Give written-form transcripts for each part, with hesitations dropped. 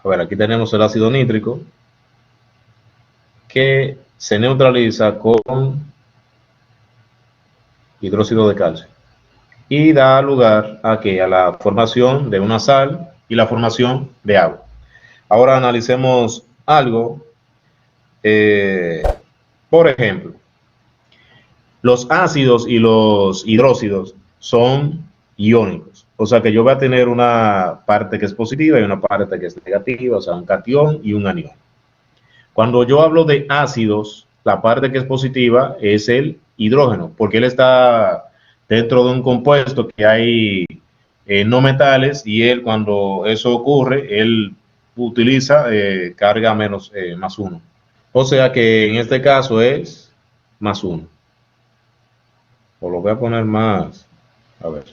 A ver, aquí tenemos el ácido nítrico que se neutraliza con hidróxido de calcio y da lugar a que a la formación de una sal y la formación de agua. Ahora analicemos algo. Por ejemplo, los ácidos y los hidróxidos son iónicos. O sea que yo voy a tener una parte que es positiva y una parte que es negativa, o sea, un catión y un anión. Cuando yo hablo de ácidos, la parte que es positiva es el hidrógeno, porque él está dentro de un compuesto que hay no metales y él cuando eso ocurre, él utiliza carga menos más uno. O sea que en este caso es más uno. O lo voy a poner más. A ver.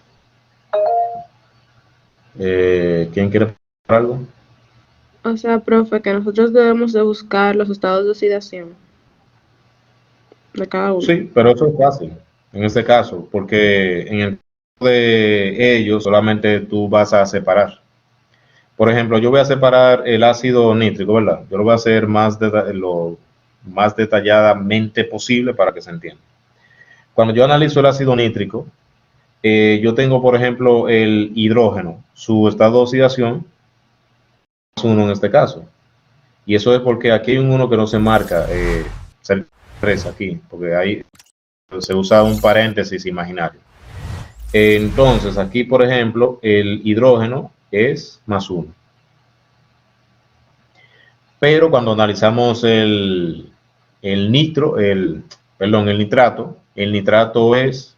¿Quién quiere poner algo? O sea, profe, que nosotros debemos de buscar los estados de oxidación de cada uno. Sí, pero eso es fácil en este caso, porque en el caso de ellos solamente tú vas a separar. Por ejemplo, yo voy a separar el ácido nítrico, ¿verdad? Yo lo voy a hacer lo más detalladamente posible para que se entienda. Cuando yo analizo el ácido nítrico, yo tengo, por ejemplo, el hidrógeno, su estado de oxidación, más uno en este caso. Y eso es porque aquí hay un uno que no se marca, cerca de aquí, porque ahí se usa un paréntesis imaginario. Entonces, aquí, por ejemplo, el hidrógeno es más uno. Pero cuando analizamos el nitrato es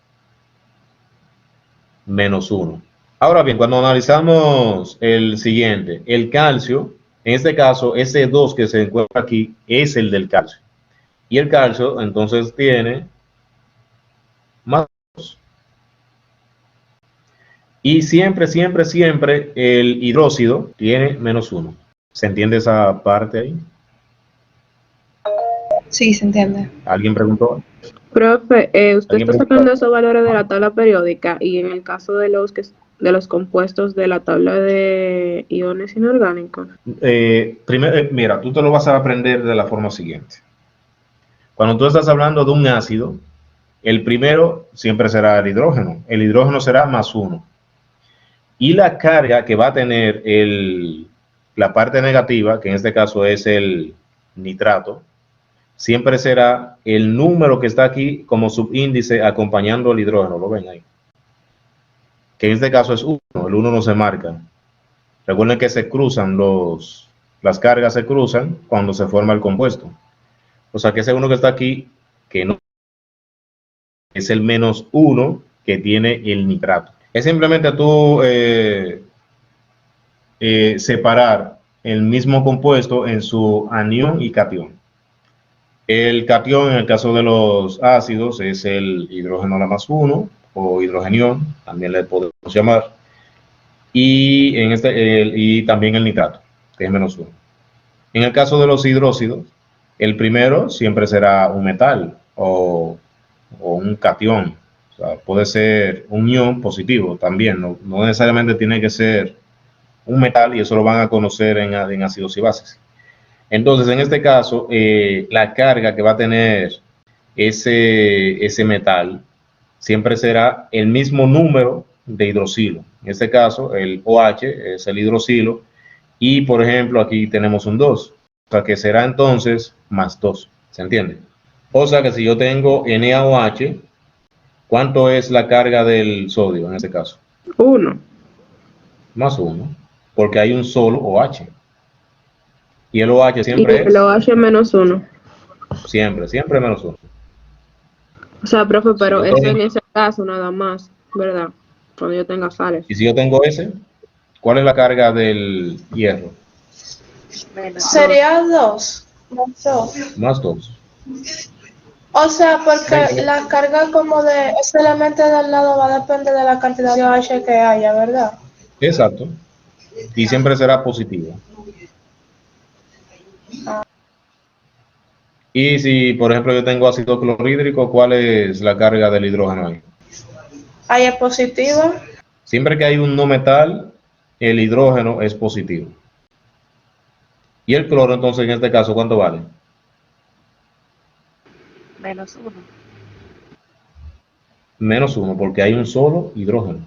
menos uno. Ahora bien, cuando analizamos el siguiente, el calcio, en este caso, ese 2 que se encuentra aquí es el del calcio. Y el calcio, entonces, tiene más 2. Y siempre, siempre, siempre el hidróxido tiene menos 1. ¿Se entiende esa parte ahí? Sí, se entiende. ¿Alguien preguntó? Profe, usted ¿Alguien está preguntó? sacando esos valores de la tabla periódica y en el caso de los compuestos de la tabla de iones inorgánicos. Primero, mira, tú te lo vas a aprender de la forma siguiente. Cuando tú estás hablando de un ácido, el primero siempre será el hidrógeno. El hidrógeno será más 1. Y la carga que va a tener la parte negativa, que en este caso es el nitrato, siempre será el número que está aquí como subíndice acompañando el hidrógeno. ¿Lo ven ahí? Que en este caso es 1. El 1 no se marca. Recuerden que se cruzan las cargas se cruzan cuando se forma el compuesto. O sea que ese 1 que está aquí, que no es el menos 1 que tiene el nitrato. Es simplemente tú separar el mismo compuesto en su anión y catión. El catión en el caso de los ácidos es el hidrógeno más 1 o hidrogenión, también le podemos llamar, y, y también el nitrato, que es menos 1. En el caso de los hidróxidos, el primero siempre será un metal o un catión. O sea, puede ser un ion positivo también, no necesariamente tiene que ser un metal y eso lo van a conocer en ácidos y bases. Entonces, en este caso, la carga que va a tener ese metal siempre será el mismo número de hidroxilo. En este caso, el OH es el hidroxilo y, por ejemplo, aquí tenemos un 2. O sea, que será entonces más 2. ¿Se entiende? O sea, que si yo tengo NaOH, ¿cuánto es la carga del sodio en este caso? 1. Más 1, porque hay un solo OH. Y el OH Y siempre el es, OH menos 1. siempre, siempre menos 1. O sea, profe, Si pero yo eso tengo, en ese caso nada más, ¿verdad? Cuando yo tenga sales. y si yo tengo ese, ¿cuál es la carga del hierro? Sería 2. Más 2. Más 2. O sea, porque la carga como de ese elemento del lado va a depender de la cantidad de OH que haya, ¿verdad? Exacto. Y siempre será positiva. Y si, por ejemplo, yo tengo ácido clorhídrico, ¿cuál es la carga del hidrógeno ahí? Ahí es positiva. Siempre que hay un no metal, el hidrógeno es positivo. Y el cloro, entonces, en este caso, ¿cuánto vale? -1. -1, porque hay un solo hidrógeno.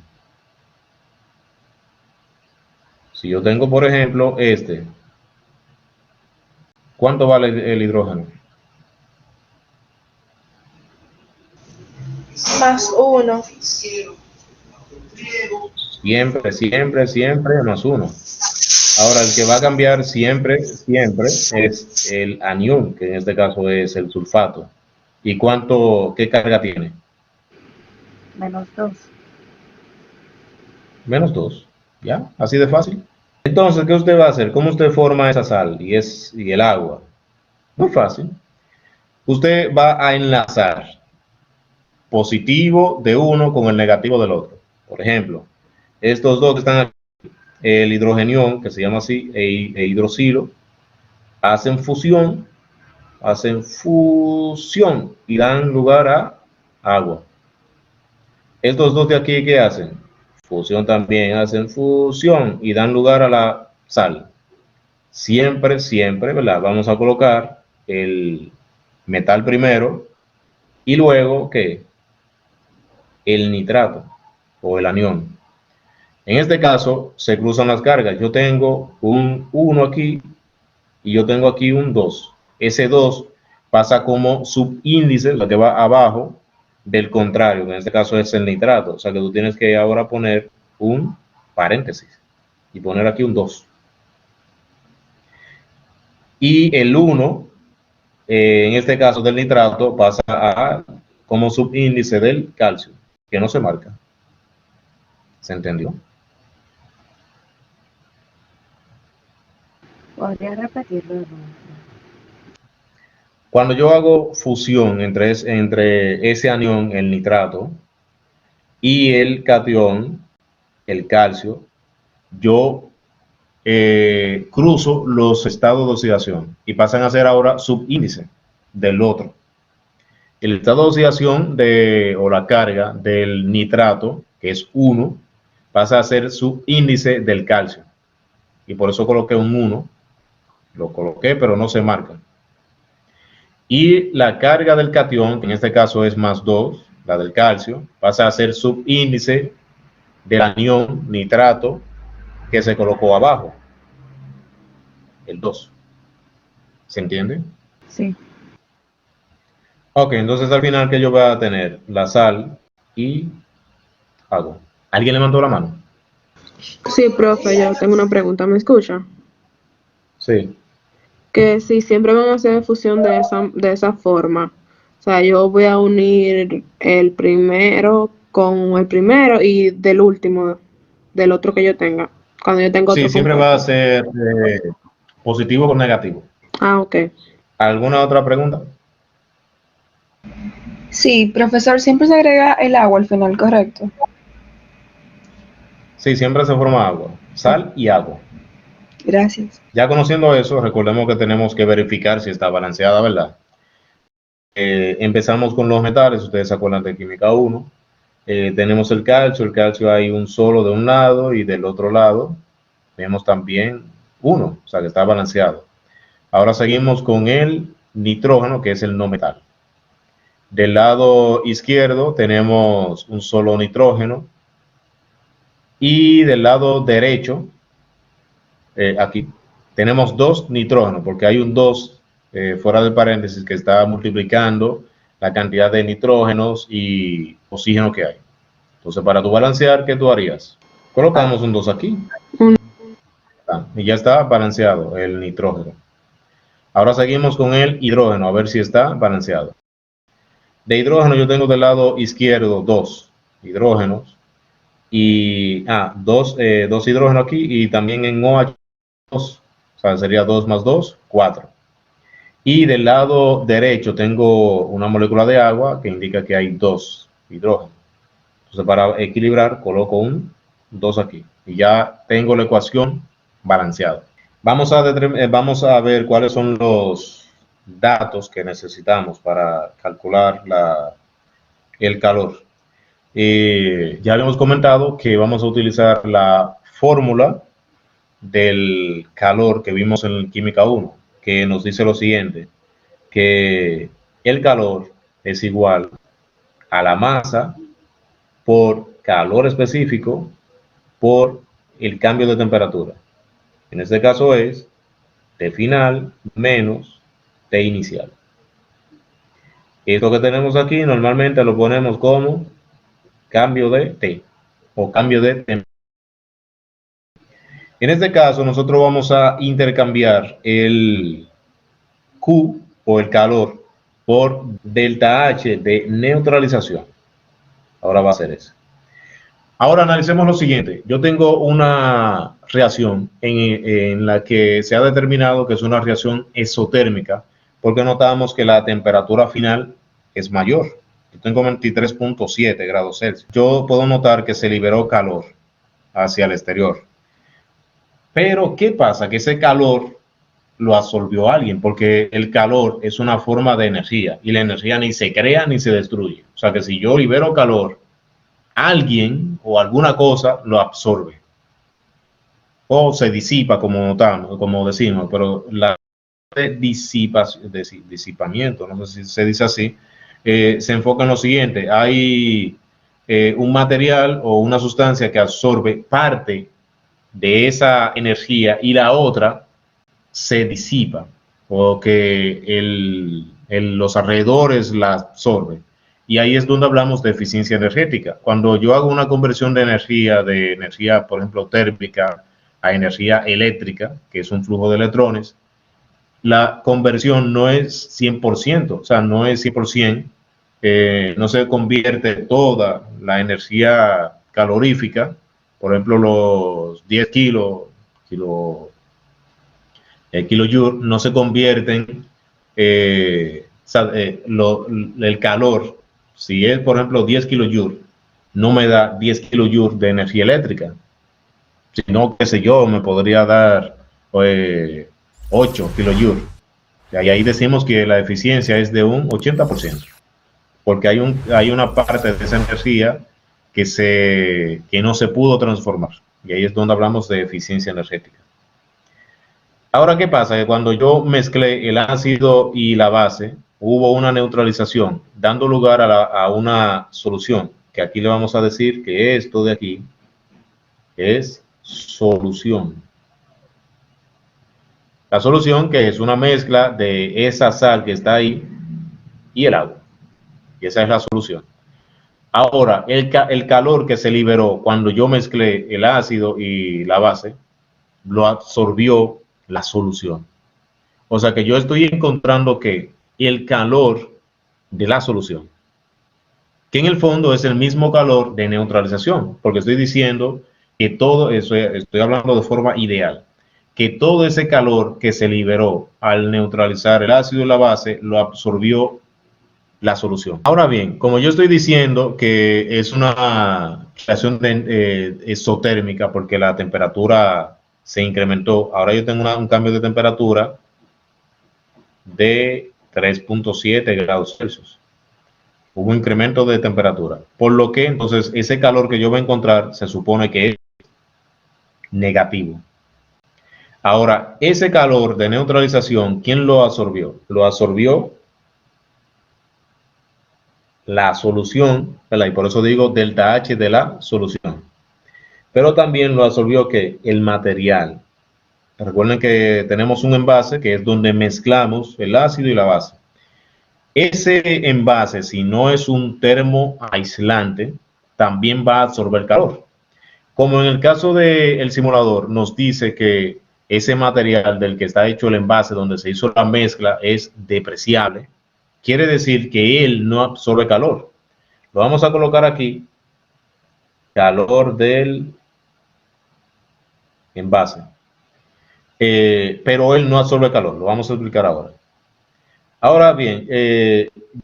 Si yo tengo, por ejemplo, ¿cuánto vale el hidrógeno? +1. Siempre, siempre, siempre +1. Ahora, el que va a cambiar siempre, siempre es el anión, que en este caso es el sulfato. ¿Y qué carga tiene? -2. -2. ¿Ya? Así de fácil. Entonces, ¿qué usted va a hacer? ¿Cómo usted forma esa sal y el agua? Muy fácil. Usted va a enlazar positivo de uno con el negativo del otro. Por ejemplo, estos dos que están aquí, el hidrogenión, que se llama así, e hidroxilo, hacen fusión y dan lugar a agua. Estos dos de aquí, ¿qué hacen? Fusión también, hacen fusión y dan lugar a la sal. Siempre, siempre, ¿verdad? Vamos a colocar el metal primero y luego, ¿qué? El nitrato o el anión. En este caso, se cruzan las cargas. Yo tengo un 1 aquí y yo tengo aquí un 2. Ese 2 pasa como subíndice, lo que va abajo del contrario, que en este caso es el nitrato. O sea que tú tienes que ahora poner un paréntesis y poner aquí un 2. Y el 1, en este caso del nitrato, pasa a como subíndice del calcio, que no se marca. ¿Se entendió? ¿Podría repetirlo? Cuando yo hago fusión entre ese anión, el nitrato, y el catión, el calcio, yo cruzo los estados de oxidación y pasan a ser ahora subíndice del otro. El estado de oxidación o la carga del nitrato, que es 1, pasa a ser subíndice del calcio. Y por eso coloqué un 1, lo coloqué, pero no se marca. Y la carga del catión, que en este caso es +2, la del calcio, pasa a ser subíndice del anión nitrato que se colocó abajo, el 2. ¿Se entiende? Sí. Ok, entonces al final, ¿qué yo voy a tener? La sal y agua. ¿Alguien levantó la mano? Sí, profe, yo tengo una pregunta, ¿me escucha? Sí. Que si siempre van a hacer fusión de esa forma, o sea, yo voy a unir el primero con el primero y del último, del otro que yo tenga, cuando yo tenga Sí, otro siempre va a compuesto. ser positivo con negativo. Ah, ok. ¿Alguna otra pregunta? Sí, profesor, siempre se agrega el agua al final, ¿correcto? Sí, siempre se forma agua, sal y agua. Gracias. Ya conociendo eso, recordemos que tenemos que verificar si está balanceada, ¿verdad? Empezamos con los metales, ustedes se acuerdan de química 1. Tenemos el calcio hay un solo de un lado y del otro lado tenemos también uno, o sea que está balanceado. Ahora seguimos con el nitrógeno, que es el no metal. Del lado izquierdo tenemos un solo nitrógeno y del lado derecho, aquí, tenemos 2 nitrógenos, porque hay un 2 fuera del paréntesis que está multiplicando la cantidad de nitrógenos y oxígeno que hay. Entonces, para tu balancear, ¿qué tú harías? Colocamos un 2 aquí. Y ya está balanceado el nitrógeno. Ahora seguimos con el hidrógeno, a ver si está balanceado. De hidrógeno yo tengo del lado izquierdo 2 hidrógenos y dos hidrógenos aquí y también en OH2, o sea, sería 2 más 2, 4. Y del lado derecho tengo una molécula de agua que indica que hay 2 hidrógenos. Entonces, para equilibrar, coloco un 2 aquí y ya tengo la ecuación balanceada. Vamos a ver cuáles son los datos que necesitamos para calcular el calor. Ya le hemos comentado que vamos a utilizar la fórmula del calor que vimos en Química 1, que nos dice lo siguiente, que el calor es igual a la masa por calor específico por el cambio de temperatura. En este caso es T final menos T inicial. Esto que tenemos aquí normalmente lo ponemos como cambio de T o cambio de temperatura. En este caso nosotros vamos a intercambiar el Q o el calor por delta H de neutralización. Ahora va a ser eso. Ahora analicemos lo siguiente. Yo tengo una reacción en la que se ha determinado que es una reacción exotérmica porque notamos que la temperatura final es mayor. Yo tengo 23.7 grados Celsius. Yo puedo notar que se liberó calor hacia el exterior. Pero, ¿qué pasa? Que ese calor lo absorbió alguien, porque el calor es una forma de energía y la energía ni se crea ni se destruye. O sea que si yo libero calor, alguien o alguna cosa lo absorbe o se disipa, como notamos, como decimos, pero la disipamiento, no sé si se dice así, se enfoca en lo siguiente: hay un material o una sustancia que absorbe parte de esa energía y la otra se disipa o que los alrededores la absorben. Y ahí es donde hablamos de eficiencia energética. Cuando yo hago una conversión de energía, por ejemplo, térmica a energía eléctrica, que es un flujo de electrones, la conversión no es 100%, o sea, no es 100%, no se convierte toda la energía calorífica, por ejemplo, los 10 kilojoule no se convierten, el calor, si es por ejemplo 10 kilojoule, no me da 10 kilojoule de energía eléctrica, sino, qué sé yo, me podría dar 8 kilojoule. Y ahí decimos que la eficiencia es de un 80%, porque hay una parte de esa energía que no se pudo transformar. Y ahí es donde hablamos de eficiencia energética. Ahora, ¿qué pasa? Que cuando yo mezclé el ácido y la base, hubo una neutralización, dando lugar a una solución, que aquí le vamos a decir que esto de aquí es solución. La solución, que es una mezcla de esa sal que está ahí y el agua. Y esa es la solución. Ahora, el calor que se liberó cuando yo mezclé el ácido y la base, lo absorbió la solución. O sea que yo estoy encontrando que el calor de la solución, que en el fondo es el mismo calor de neutralización, porque estoy diciendo que todo eso, estoy hablando de forma ideal, que todo ese calor que se liberó al neutralizar el ácido y la base, lo absorbió la solución. Ahora bien, como yo estoy diciendo que es una reacción exotérmica porque la temperatura se incrementó, ahora yo tengo un cambio de temperatura de 3.7 grados Celsius. Hubo un incremento de temperatura, por lo que entonces ese calor que yo voy a encontrar se supone que es negativo. Ahora, ese calor de neutralización, ¿quién lo absorbió? Lo absorbió la solución, ¿verdad? Y por eso digo delta H de la solución. Pero también lo absorbió que el material. Recuerden que tenemos un envase que es donde mezclamos el ácido y la base. Ese envase, si no es un termoaislante, también va a absorber calor. Como en el caso del simulador, nos dice que ese material del que está hecho el envase, donde se hizo la mezcla, es depreciable. Quiere decir que él no absorbe calor. Lo vamos a colocar aquí, calor del envase. Pero él no absorbe calor, lo vamos a explicar ahora. Ahora bien,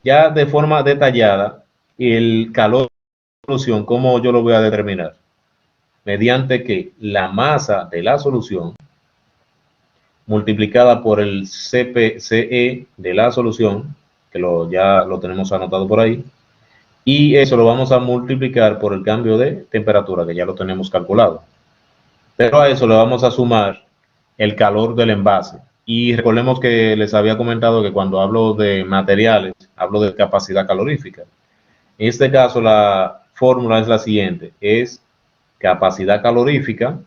ya de forma detallada, el calor de la solución, ¿cómo yo lo voy a determinar? Mediante que la masa de la solución multiplicada por el CE de la solución, que ya lo tenemos anotado por ahí, y eso lo vamos a multiplicar por el cambio de temperatura, que ya lo tenemos calculado. Pero a eso le vamos a sumar el calor del envase. Y recordemos que les había comentado que cuando hablo de materiales, hablo de capacidad calorífica. En este caso, la fórmula es la siguiente, es capacidad calorífica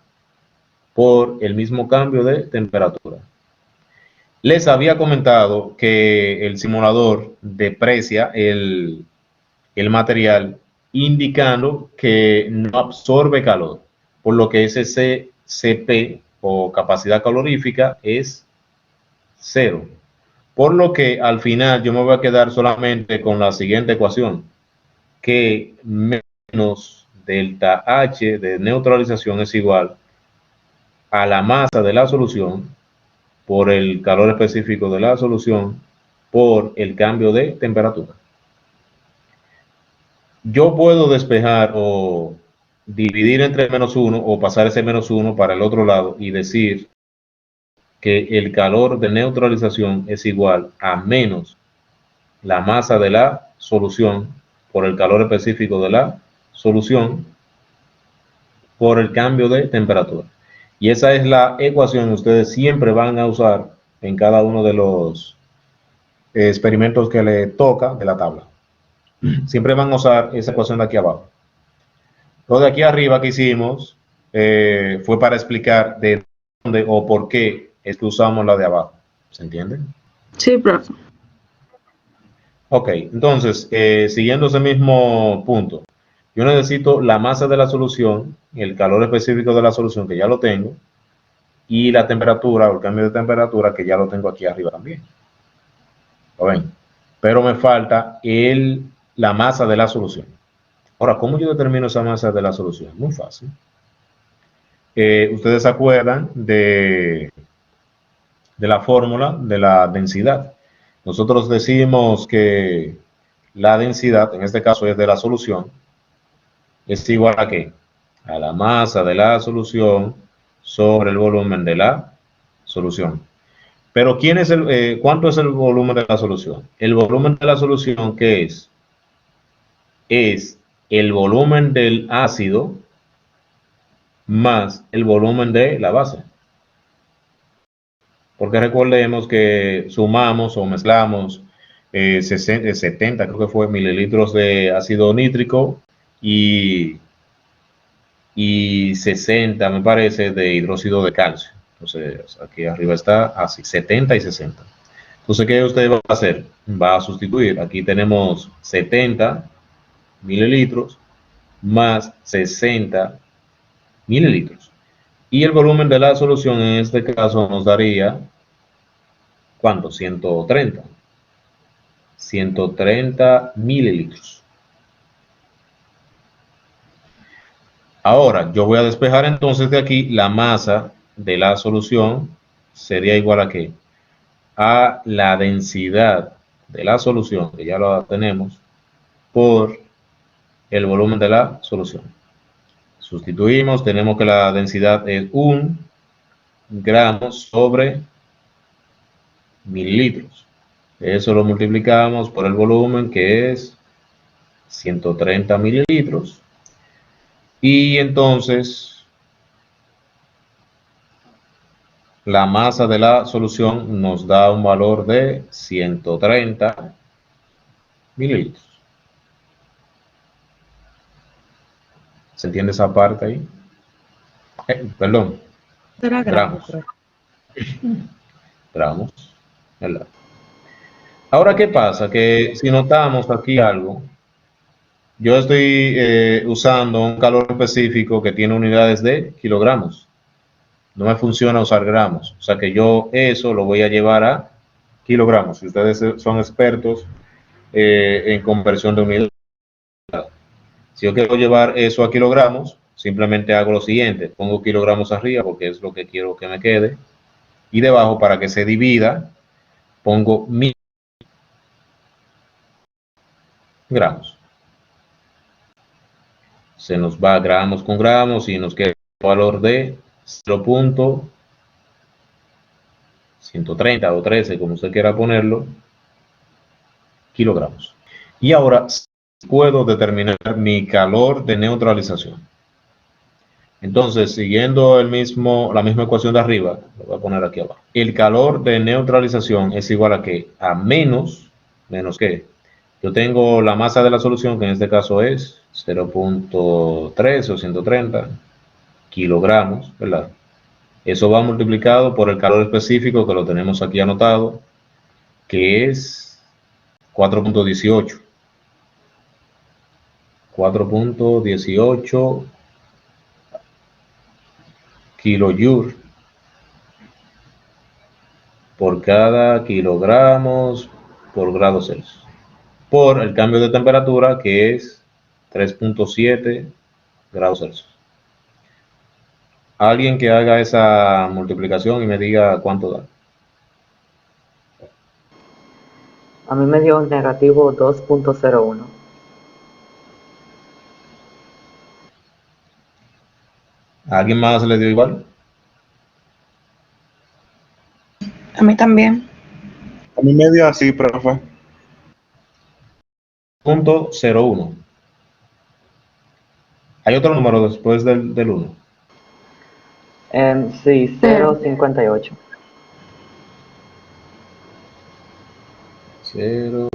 por el mismo cambio de temperatura. Les había comentado que el simulador deprecia el material indicando que no absorbe calor, por lo que ese CP o capacidad calorífica es 0. Por lo que al final yo me voy a quedar solamente con la siguiente ecuación, que menos delta H de neutralización es igual a la masa de la solución por el calor específico de la solución por el cambio de temperatura. Yo puedo despejar o dividir entre -1 o pasar ese -1 para el otro lado y decir que el calor de neutralización es igual a menos la masa de la solución por el calor específico de la solución por el cambio de temperatura. Y esa es la ecuación que ustedes siempre van a usar en cada uno de los experimentos que le toca de la tabla. Siempre van a usar esa ecuación de aquí abajo. Lo de aquí arriba que hicimos fue para explicar de dónde o por qué es que usamos la de abajo. ¿Se entiende? Sí, profe. Ok, entonces, siguiendo ese mismo punto, yo necesito la masa de la solución, el calor específico de la solución, que ya lo tengo, y la temperatura o el cambio de temperatura, que ya lo tengo aquí arriba también. ¿Lo ven? Pero me falta la masa de la solución. Ahora, ¿cómo yo determino esa masa de la solución? Muy fácil. Ustedes se acuerdan de la fórmula de la densidad. Nosotros decimos que la densidad, en este caso es de la solución, es igual a ¿qué? A la masa de la solución sobre el volumen de la solución. Pero ¿cuánto es el volumen de la solución? El volumen de la solución, ¿qué es? Es el volumen del ácido más el volumen de la base. Porque recordemos que sumamos o mezclamos 70, creo que fue, mililitros de ácido nítrico y 60, me parece, de hidróxido de calcio. Entonces, aquí arriba está así, 70 y 60. Entonces, ¿qué usted va a hacer? Va a sustituir. Aquí tenemos 70 mililitros más 60 mililitros. Y el volumen de la solución en este caso nos daría, ¿cuánto? 130. 130 mililitros. Ahora, yo voy a despejar entonces de aquí la masa de la solución. Sería igual a ¿qué? A la densidad de la solución, que ya la tenemos, por el volumen de la solución. Sustituimos, tenemos que la densidad es 1 gramo sobre mililitros. Eso lo multiplicamos por el volumen, que es 130 mililitros. Y entonces la masa de la solución nos da un valor de 130 mililitros. ¿Se entiende esa parte ahí? Perdón. Gramos. Gramos. ¿Verdad? Ahora, ¿qué pasa? Que si notamos aquí algo, yo estoy usando un calor específico que tiene unidades de kilogramos. No me funciona usar gramos. O sea que yo eso lo voy a llevar a kilogramos. Si ustedes son expertos en conversión de unidades. Si yo quiero llevar eso a kilogramos, simplemente hago lo siguiente. Pongo kilogramos arriba porque es lo que quiero que me quede. Y debajo, para que se divida, pongo 1000 gramos. Se nos va gramos con gramos y nos queda un valor de 0.130 o 13, como usted quiera ponerlo, kilogramos. Y ahora puedo determinar mi calor de neutralización. Entonces, siguiendo la misma ecuación de arriba, lo voy a poner aquí abajo. El calor de neutralización es igual a ¿qué? A menos ¿qué? Yo tengo la masa de la solución, que en este caso es 0.3 o 130 kilogramos, ¿verdad? Eso va multiplicado por el calor específico, que lo tenemos aquí anotado, que es 4.18. 4.18 kilojoule por cada kilogramos por grado Celsius, por el cambio de temperatura, que es 3.7 grados Celsius. Alguien que haga esa multiplicación y me diga cuánto da. A mí me dio negativo 2.01. ¿A alguien más le dio igual? A mí también. A mí me dio así, profe. 0.01. Hay otro número después del 1. Sí, 0.58. 0.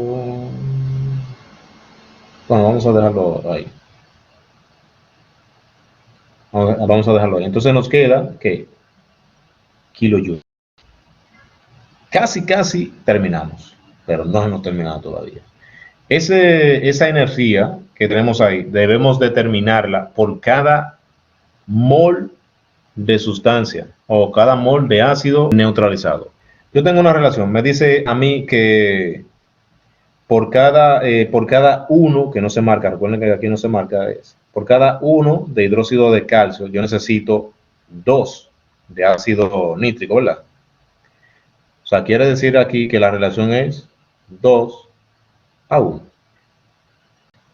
Bueno, vamos a dejarlo ahí. Vamos a dejarlo ahí. Entonces nos queda, ¿qué? Kilojoule. Casi terminamos, pero no hemos terminado todavía. Esa energía que tenemos ahí, debemos determinarla por cada mol de sustancia o cada mol de ácido neutralizado. Yo tengo una relación, me dice a mí que por cada uno, que no se marca, recuerden que aquí no se marca, es por cada 1 de hidróxido de calcio, yo necesito 2 de ácido nítrico, ¿verdad? O sea, quiere decir aquí que la relación es 2 a 1.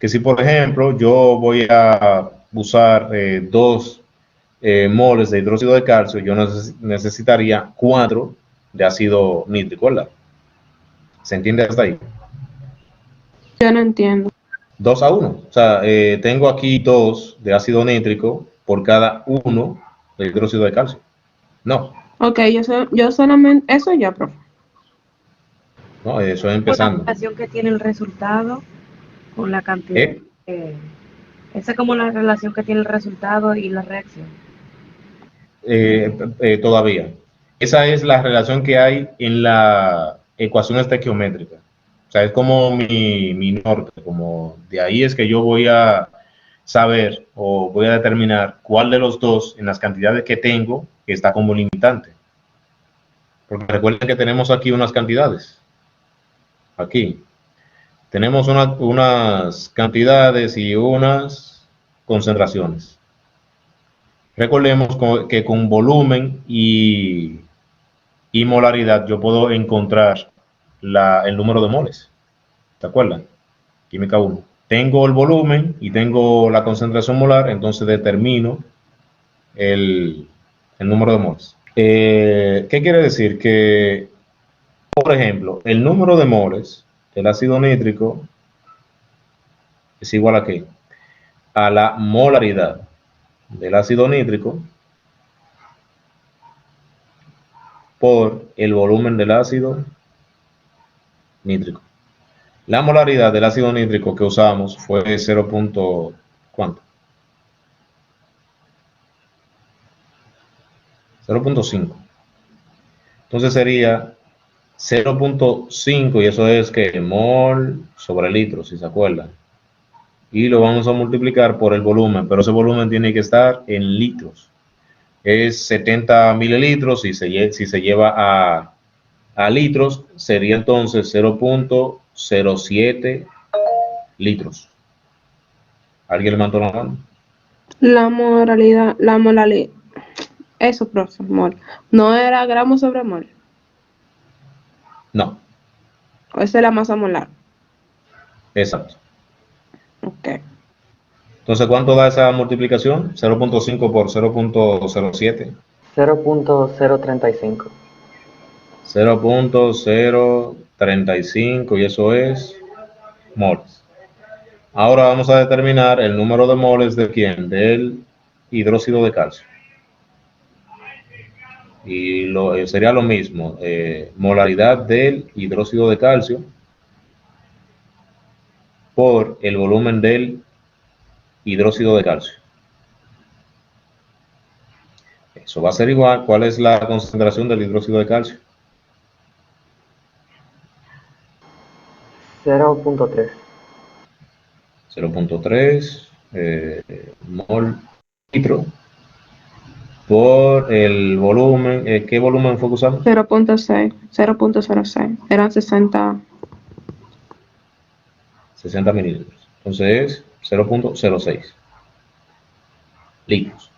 Que si, por ejemplo, yo voy a usar 2 moles de hidróxido de calcio, yo necesitaría 4 de ácido nítrico, ¿verdad? ¿Se entiende hasta ahí? Yo no entiendo. 2 a 1. O sea, tengo aquí 2 de ácido nítrico por cada 1 de hidróxido de calcio. No, Ok, yo solamente, eso ya, profe. no, eso es La empezando. relación que tiene el resultado con la cantidad. Esa es como la relación que tiene el resultado y la reacción. Todavía. Esa es la relación que hay en la ecuación estequiométrica. O sea, es como mi norte, como de ahí es que yo voy a saber o voy a determinar cuál de los dos en las cantidades que tengo que está como limitante. Porque recuerden que tenemos aquí unas cantidades. Aquí. Tenemos unas cantidades y unas concentraciones. Recordemos que con volumen y molaridad yo puedo encontrar el número de moles. ¿Te acuerdas? Química 1. Tengo el volumen y tengo la concentración molar, entonces determino el número de moles. ¿Qué quiere decir? Que, por ejemplo, el número de moles del ácido nítrico es igual a ¿qué? A la molaridad del ácido nítrico por el volumen del ácido nítrico. La molaridad del ácido nítrico que usamos fue 0. ¿Cuánto? 0.5. Entonces sería 0.5 y eso es que mol sobre litro, si se acuerdan. Y lo vamos a multiplicar por el volumen, pero ese volumen tiene que estar en litros. Es 70 mililitros y si se lleva a litros, sería entonces 0.07 litros. ¿Alguien le mandó la mano? La molaridad, eso, profe, mol. No era gramo sobre mol. No, O esa es la masa molar. exacto. Ok. Entonces, ¿cuánto da esa multiplicación? 0.5 por 0.07. 0.035. 0.035 y eso es moles. Ahora vamos a determinar el número de moles de quién, del hidróxido de calcio. Y sería lo mismo, molaridad del hidróxido de calcio por el volumen del hidróxido de calcio. Eso va a ser igual. ¿Cuál es la concentración del hidróxido de calcio? 0.3. 0.3 mol litro por el volumen. ¿Qué volumen fue que usamos? 0.6, 0.06. Eran 60. 60 mililitros. Entonces es 0.06 litros.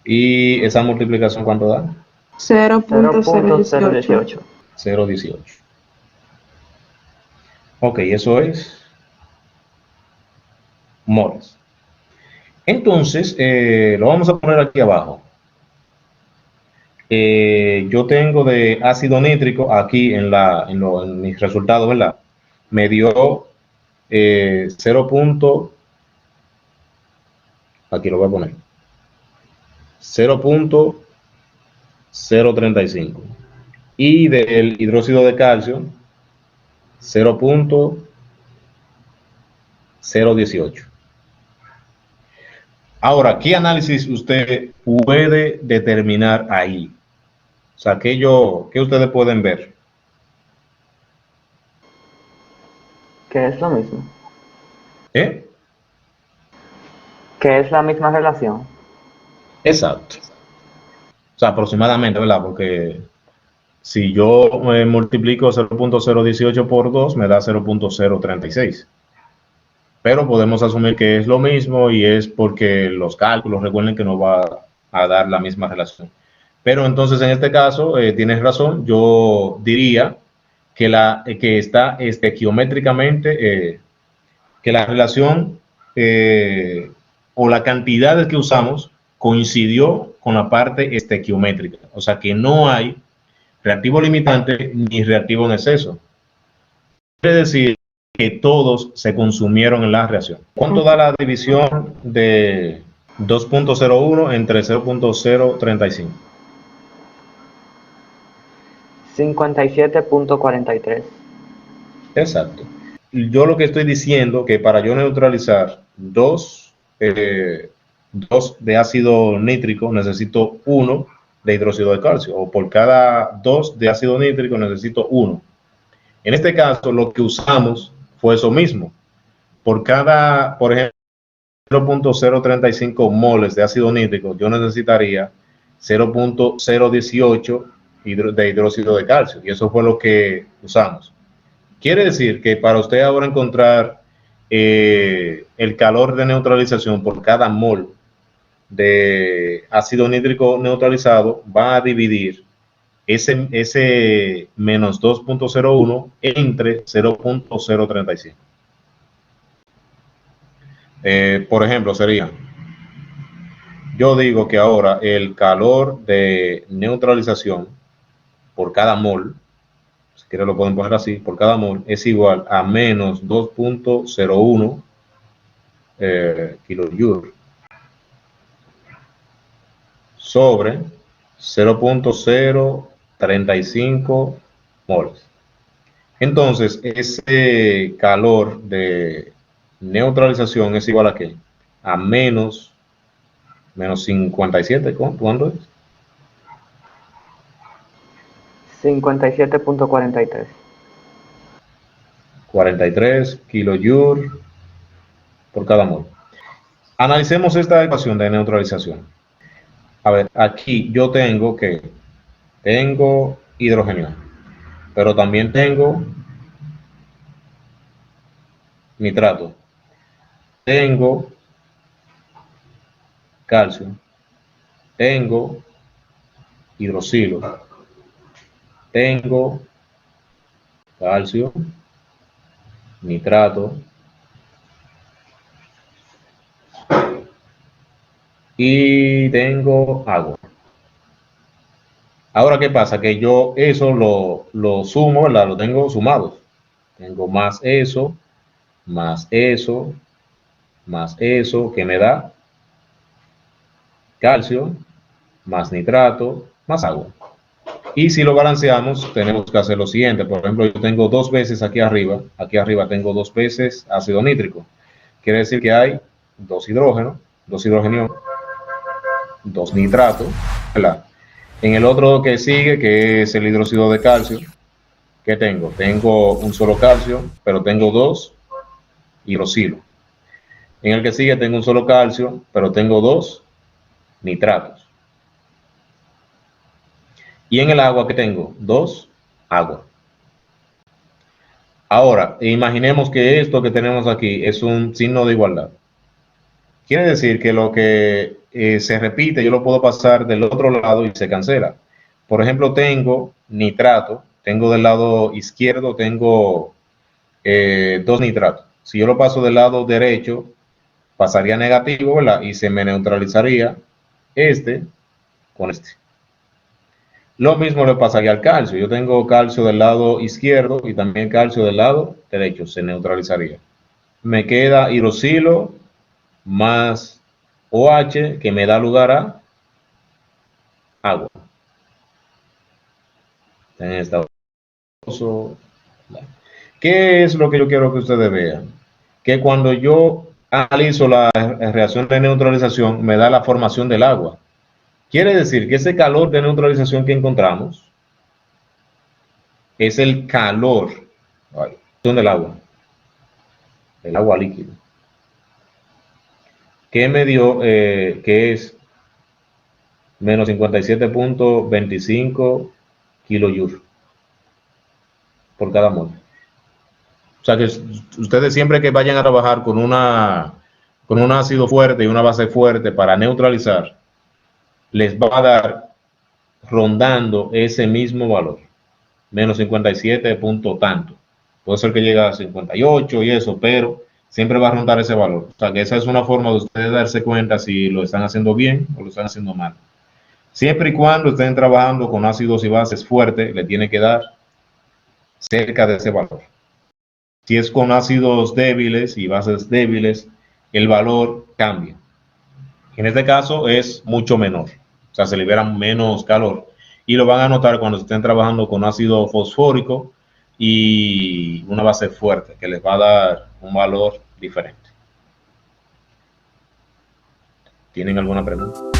¿Y esa multiplicación cuánto da? 0.018. 0.18. Ok, eso es moles. Entonces, lo vamos a poner aquí abajo. Yo tengo de ácido nítrico aquí en mis resultados, ¿verdad? Me dio 0. Aquí lo voy a poner. 0.035. Y del hidróxido de calcio, 0.018. Ahora, ¿qué análisis usted puede determinar ahí? O sea, ¿qué ustedes pueden ver? Que es lo mismo. ¿Eh? Que es la misma relación. Exacto. O sea, aproximadamente, ¿verdad? Porque si yo multiplico 0.018 por 2, me da 0.036. Pero podemos asumir que es lo mismo y es porque los cálculos, recuerden que no va a dar la misma relación. Pero entonces en este caso, tienes razón, yo diría que está estequiométricamente, que la relación o la cantidad que usamos coincidió con la parte estequiométrica. O sea que no hay reactivo limitante ni reactivo en exceso. Quiere decir que todos se consumieron en la reacción. ¿Cuánto da la división de 2.01 entre 0.035? 57.43. Exacto. Yo lo que estoy diciendo que para yo neutralizar dos de ácido nítrico necesito 1 de hidróxido de calcio, o por cada 2 de ácido nítrico necesito 1. En este caso lo que usamos fue eso mismo. Por ejemplo, 0.035 moles de ácido nítrico, yo necesitaría 0.018 de hidróxido de calcio, y eso fue lo que usamos. Quiere decir que para usted ahora encontrar el calor de neutralización por cada mol de ácido nítrico neutralizado, va a dividir ese menos 2.01 entre 0.035. Por ejemplo, sería, yo digo que ahora el calor de neutralización por cada mol, si quieren lo pueden poner así, por cada mol es igual a menos 2.01 kilojoule sobre 0.035 moles. Entonces, ese calor de neutralización es igual a ¿qué? A menos 57, ¿cuándo es? 57.43. 43 kilojoule por cada mol. Analicemos esta ecuación de neutralización. A ver, aquí yo tengo hidrógeno, pero también tengo nitrato, tengo calcio, tengo hidroxilo, tengo calcio, nitrato y tengo agua. Ahora, ¿qué pasa? Que yo eso lo sumo, ¿verdad? Lo tengo sumado. Tengo más eso, más eso, más eso, que me da calcio, más nitrato, más agua. Y si lo balanceamos, tenemos que hacer lo siguiente. Por ejemplo, yo tengo 2 veces aquí arriba tengo 2 veces ácido nítrico. Quiere decir que hay 2 hidrógenos, 2 hidrogenios, 2 nitratos, ¿verdad? En el otro que sigue, que es el hidróxido de calcio, ¿qué tengo? Tengo un solo calcio, pero tengo 2 hidroxilos. En el que sigue tengo un solo calcio, pero tengo 2 nitratos. Y en el agua, ¿qué tengo? 2 agua. Ahora, imaginemos que esto que tenemos aquí es un signo de igualdad. Quiere decir que lo que se repite, yo lo puedo pasar del otro lado y se cancela. Por ejemplo, tengo nitrato, tengo del lado izquierdo, tengo 2 nitratos. Si yo lo paso del lado derecho, pasaría negativo, ¿verdad? Y se me neutralizaría este con este. Lo mismo le pasaría al calcio. Yo tengo calcio del lado izquierdo y también calcio del lado derecho. Se neutralizaría. Me queda hidroxilo más OH que me da lugar a agua. En esta. ¿Qué es lo que yo quiero que ustedes vean? Que cuando yo analizo la reacción de neutralización, me da la formación del agua. Quiere decir que ese calor de neutralización que encontramos es el calor del agua, el agua líquida, que me dio, que es menos 57.25 kilojoule por cada mol. O sea que ustedes siempre que vayan a trabajar con un ácido fuerte y una base fuerte para neutralizar, les va a dar rondando ese mismo valor, menos 57 punto tanto. Puede ser que llegue a 58 y eso, pero siempre va a rondar ese valor. O sea que esa es una forma de ustedes darse cuenta si lo están haciendo bien o lo están haciendo mal. Siempre y cuando estén trabajando con ácidos y bases fuertes, le tiene que dar cerca de ese valor. Si es con ácidos débiles y bases débiles, el valor cambia. En este caso es mucho menor, o sea, se libera menos calor. Y lo van a notar cuando estén trabajando con ácido fosfórico y una base fuerte, que les va a dar un valor diferente. ¿Tienen alguna pregunta?